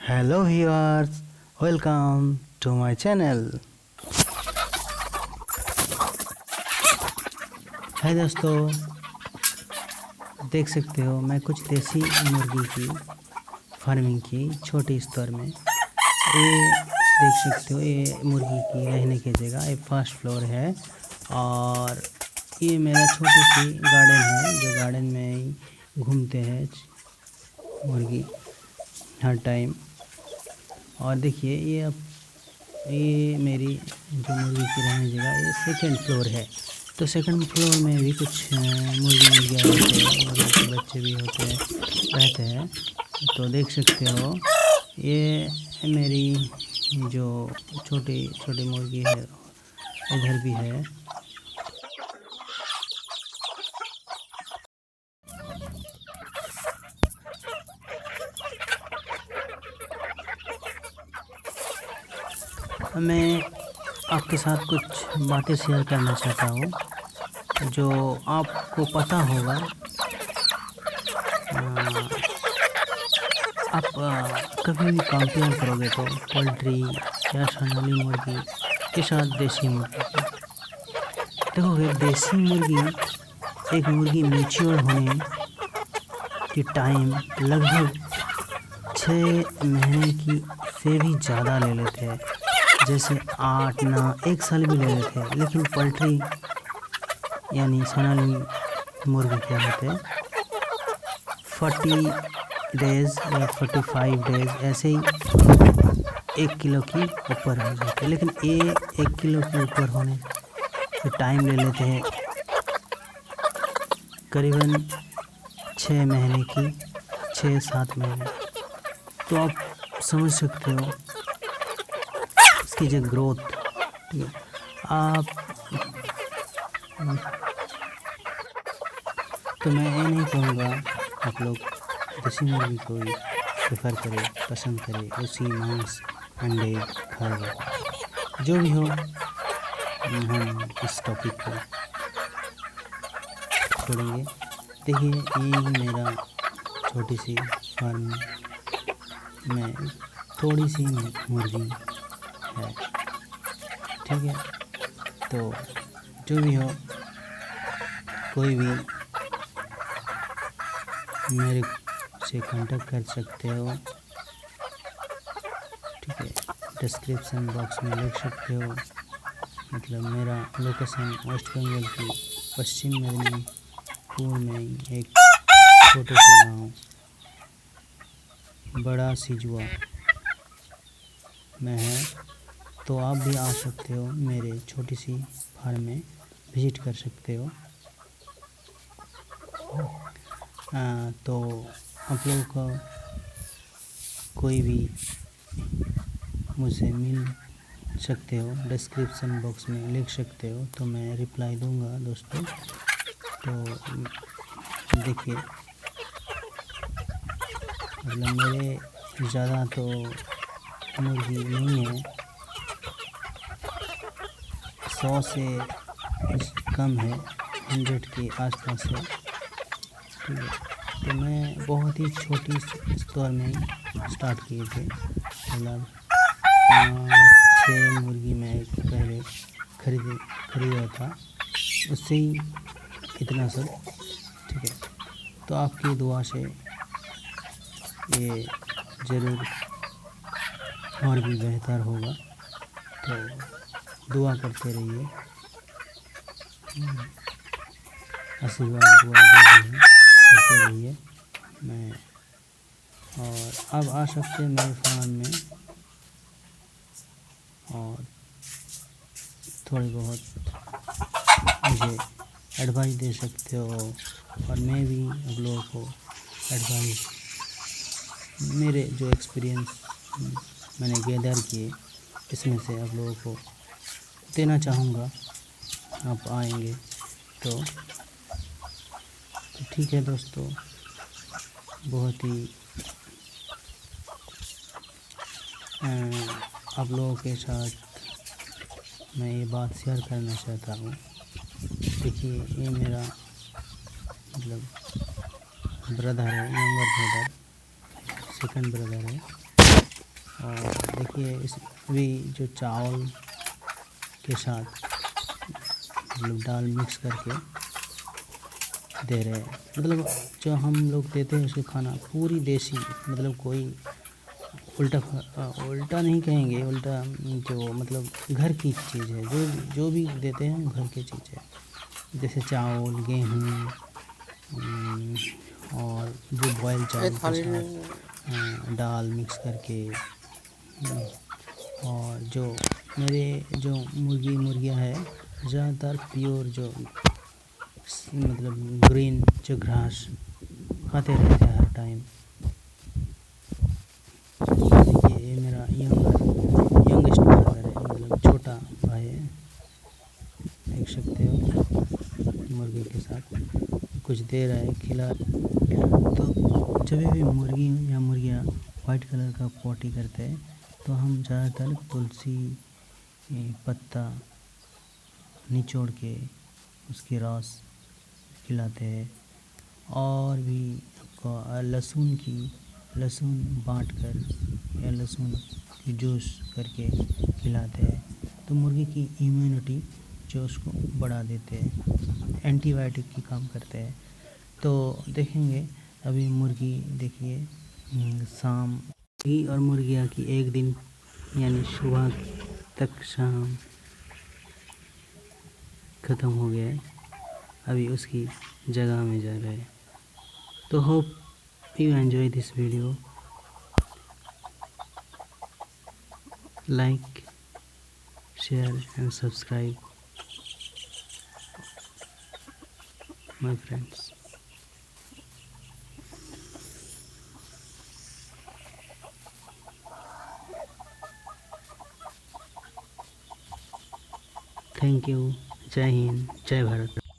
Hello viewers, welcome to my channel। है दोस्तों, देख सकते हो मैं कुछ देसी मुर्गी की फार्मिंग की छोटी स्तर में। ये देख सकते हो, ये मुर्गी की रहने की जगह ये फर्स्ट फ्लोर है और ये मेरा छोटी सी गार्डन है जो गार्डन में घूमते हैं मुर्गी हर टाइम। और देखिए ये मेरी जो मुर्गी की रहने जगह ये सेकंड फ्लोर है। तो सेकंड फ्लोर में भी कुछ मुर्गियाँ रहते हैं, मुर्गी के बच्चे भी होते हैं रहते हैं। तो देख सकते हो ये मेरी जो छोटी छोटी मुर्गी है इधर भी है। मैं आपके साथ कुछ बातें शेयर करना चाहता हूँ जो आपको पता होगा। आप कभी भी कंपेयर करोगे तो पोल्ट्री या सोनाली मुर्गी के साथ देसी मुर्गी देखोगे। देसी मुर्गी एक मुर्गी मैच्योर होने की टाइम लगभग 6 महीने की से भी ज़्यादा ले लेते हैं, जैसे 8-9 1 साल भी ले लेते हैं। लेकिन पोल्ट्री यानी सोनाली मुर्गी क्या होते हैं 40 डेज़ या 45 डेज़ ऐसे ही 1 किलो की ऊपर हो जाते हैं। लेकिन ये 1 किलो के ऊपर होने के टाइम ले लेते हैं करीबन 6 महीने की, 6-7 महीने। तो आप समझ सकते हो इसकी जो ग्रोथ, ठीक है। आप तो मैं ये नहीं कहूँगा आप लोग देसी मुर्गी को ही प्रेफर करें, पसंद करें, उसी मांस अंडे खाएगा। जो भी हो, हम इस टॉपिक को छोड़ेंगे। देखिए ये मेरा छोटी सी फार्म में थोड़ी सी मुर्गी है, ठीक है। तो जो भी हो, कोई भी मेरे से कांटेक्ट कर सकते हो, ठीक है। डिस्क्रिप्शन बॉक्स में लिख सकते हो। मतलब मेरा लोकेशन वेस्ट बंगाल की पश्चिम मेदिनीपुर में एक छोटे से गांव बड़ा सिजुआ में है। तो आप भी आ सकते हो, मेरे छोटी सी फार्म में विजिट कर सकते हो। तो आप लोगों को कोई भी मुझसे मिल सकते हो, डिस्क्रिप्शन बॉक्स में लिख सकते हो, तो मैं रिप्लाई दूंगा दोस्तों। तो देखिए मतलब मेरे ज़्यादा तो मुर्गी नहीं है, 100 से कम है, 100 के आसपास है, ठीक है। तो मैं बहुत ही छोटी स्तर में स्टार्ट किए थे। मतलब 5-6 मुर्गी मैं पहले खरीदा था, उससे ही इतना सब, ठीक है। तो आपकी दुआ से ये ज़रूर और भी बेहतर होगा। तो दुआ करते रहिए, आशीर्वाद दुआ जो भी है करते रहिए। मैं और अब आ सकते हैं मेरे फार्म में और थोड़ी बहुत मुझे एडवाइस दे सकते हो, और मैं भी आप लोगों को एडवाइस मेरे जो एक्सपीरियंस मैंने गैदर किए इसमें से आप लोगों को देना चाहूँगा। आप आएंगे तो ठीक है दोस्तों। बहुत ही आप लोगों के साथ मैं ये बात शेयर करना चाहता हूँ। देखिए ये मेरा मतलब ब्रदर है, यंगर ब्रदर, सेकंड ब्रदर है। और देखिए इस अभी जो चावल के साथ मतलब दाल मिक्स करके दे रहे हैं। मतलब जो हम लोग देते हैं उसको खाना पूरी देसी, मतलब कोई उल्टा नहीं कहेंगे, उल्टा जो मतलब घर की चीज़ है, जो भी देते हैं घर की चीज़ है। जैसे चावल, गेहूँ और जो बॉयल चावल के साथ दाल मिक्स करके। और जो मेरे जो मुर्गियाँ है ज़्यादातर प्योर जो मतलब ग्रीन जो घास खाते रहते हैं हर टाइम। देखिए ये मेरा यंगेस्ट ब्रदर है, मतलब छोटा भाई है, देख सकते हो मुर्गी के साथ कुछ दे रहा है, खिला। तो जब भी मुर्गी या मुर्गियाँ वाइट कलर का पॉटी करते हैं तो हम ज़्यादातर तुलसी पत्ता निचोड़ के उसकी रस खिलाते हैं। और भी लहसुन बाँट कर या लहसुन की जूस करके खिलाते हैं। तो मुर्गी की इम्यूनिटी जो उसको बढ़ा देते हैं, एंटीबायोटिक की काम करते हैं। तो देखेंगे अभी मुर्गी देखिए शाम मुर्गी और मुर्गियाँ की एक दिन यानी सुबह तक शाम ख़त्म हो गया है, अभी उसकी जगह में जा रहे हैं। तो hope you enjoy this video. Like, share and subscribe my friends. Thank you. जय हिंद, जय भारत।